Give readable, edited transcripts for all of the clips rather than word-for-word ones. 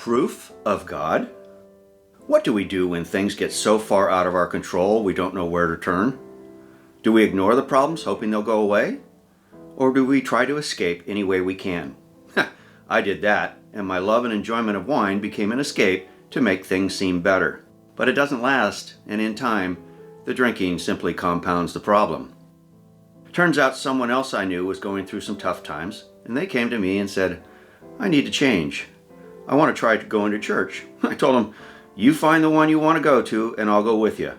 proof of God? What do we do when things get so far out of our control we don't know where to turn? Do we ignore the problems hoping they'll go away? Or do we try to escape any way we can? I did that, and my love and enjoyment of wine became an escape to make things seem better. But it doesn't last, and in time, the drinking simply compounds the problem. Turns out someone else I knew was going through some tough times, and they came to me and said, "I need to change. I want to try going to church." I told them, "You find the one you want to go to, and I'll go with you."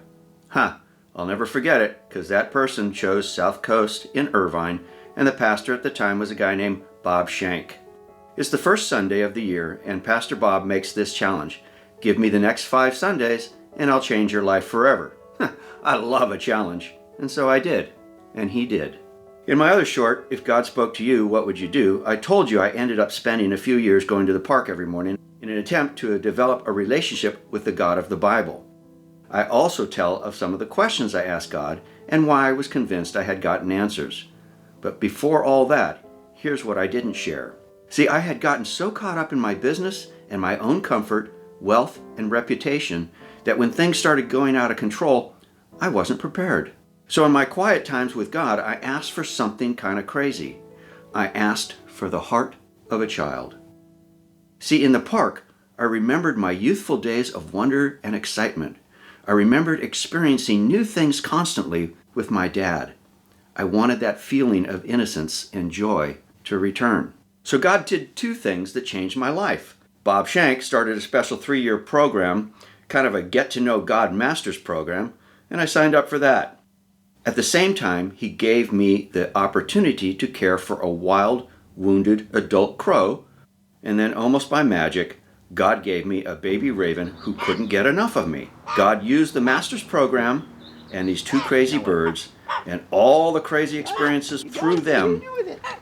I'll never forget it, because that person chose South Coast in Irvine, and the pastor at the time was a guy named Bob Shank. It's the first Sunday of the year, and Pastor Bob makes this challenge: give me the next 5 Sundays, and I'll change your life forever. I love a challenge, and so I did, and he did. In my other short, If God Spoke to You, What Would You Do?, I told you I ended up spending a few years going to the park every morning in an attempt to develop a relationship with the God of the Bible. I also tell of some of the questions I asked God and why I was convinced I had gotten answers. But before all that, here's what I didn't share. See, I had gotten so caught up in my business and my own comfort, wealth, and reputation that when things started going out of control, I wasn't prepared. So in my quiet times with God, I asked for something kind of crazy. I asked for the heart of a child. See, in the park, I remembered my youthful days of wonder and excitement. I remembered experiencing new things constantly with my dad. I wanted that feeling of innocence and joy to return. So God did 2 things that changed my life. Bob Shank started a special 3-year program, kind of a get-to-know God Masters program, and I signed up for that. At the same time, he gave me the opportunity to care for a wild, wounded adult crow, and then almost by magic, God gave me a baby raven who couldn't get enough of me. God used the Masters program and these 2 crazy birds and all the crazy experiences through them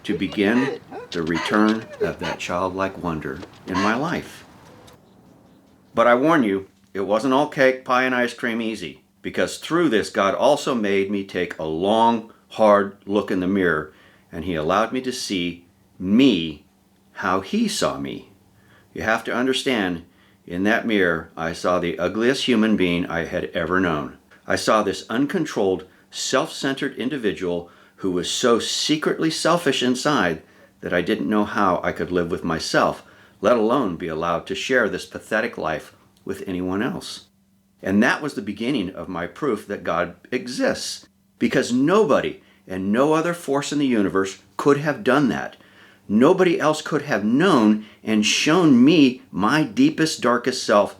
to begin the return of that childlike wonder in my life. But I warn you, it wasn't all cake, pie, and ice cream easy, because through this, God also made me take a long, hard look in the mirror, and he allowed me to see me how he saw me. You have to understand, in that mirror, I saw the ugliest human being I had ever known. I saw this uncontrolled, self-centered individual who was so secretly selfish inside that I didn't know how I could live with myself, let alone be allowed to share this pathetic life with anyone else. And that was the beginning of my proof that God exists, because nobody and no other force in the universe could have done that. Nobody else could have known and shown me my deepest, darkest self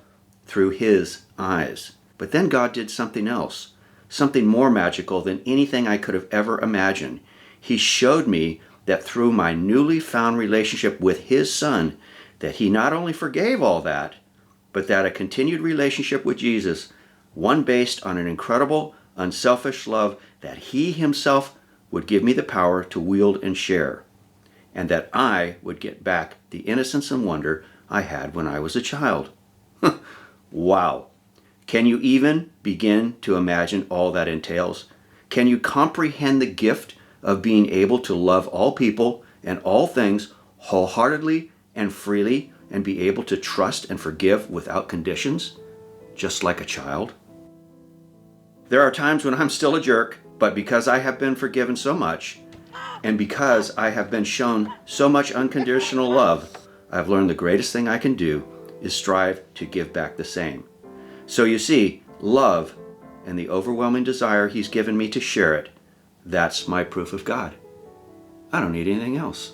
through his eyes. But then God did something else, something more magical than anything I could have ever imagined. He showed me that through my newly found relationship with his son, that he not only forgave all that, but that a continued relationship with Jesus, one based on an incredible, unselfish love that he himself would give me the power to wield and share, and that I would get back the innocence and wonder I had when I was a child. Wow. Can you even begin to imagine all that entails? Can you comprehend the gift of being able to love all people and all things wholeheartedly and freely, and be able to trust and forgive without conditions, just like a child? There are times when I'm still a jerk, but because I have been forgiven so much, and because I have been shown so much unconditional love, I've learned the greatest thing I can do is strive to give back the same. So you see, love and the overwhelming desire he's given me to share it, that's my proof of God. I don't need anything else.